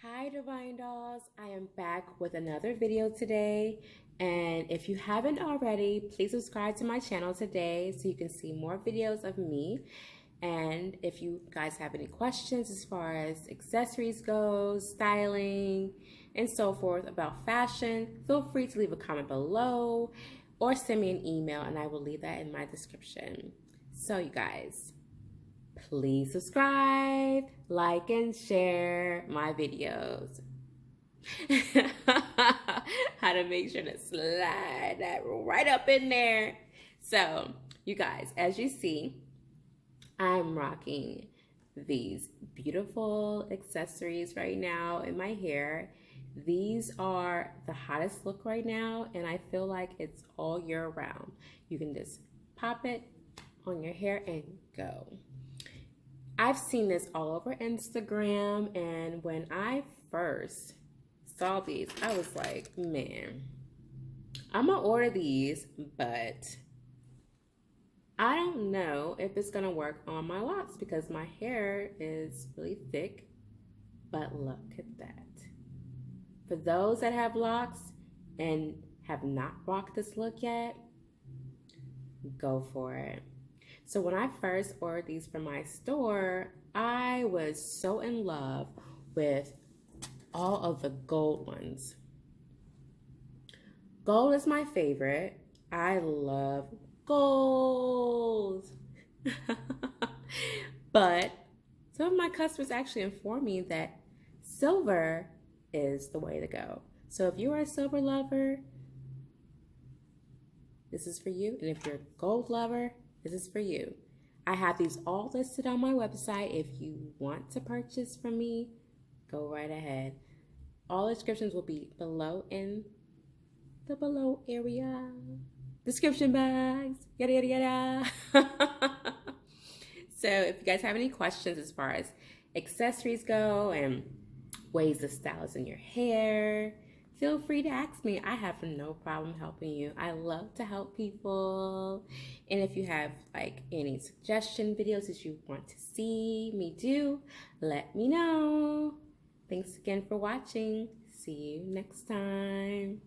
Hi Divine Dolls, I am back with another video today, and if you haven't already, please subscribe to my channel today so you can see more videos of me. And if you guys have any questions as far as accessories goes, styling, and so forth about fashion, feel free to leave a comment below or send me an email and I will leave that in my description. So you guys, please subscribe, like, and share my videos. How to make sure to slide that right up in there. So, you guys, as you see, I'm rocking these beautiful accessories right now in my hair. These are the hottest look right now, and I feel like it's all year round. You can just pop it on your hair and go. I've seen this all over Instagram, and when I first saw these, I was like, man, I'm gonna order these, but I don't know if it's gonna work on my locks because my hair is really thick. But look at that. For those that have locks and have not rocked this look yet, go for it. So when I first ordered these from my store, I was so in love with all of the gold ones. Gold is my favorite. I love gold. But some of my customers actually informed me that silver is the way to go. So if you're a silver lover, this is for you. And if you're a gold lover, this is for you. I have these all listed on my website. If you want to purchase from me, go right ahead. All descriptions will be below in the below area. Description box, yada, yada, yada. So if you guys have any questions as far as accessories go and ways to style in your hair, feel free to ask me. I have no problem helping you. I love to help people. And if you have like any suggestion videos that you want to see me do, let me know. Thanks again for watching. See you next time.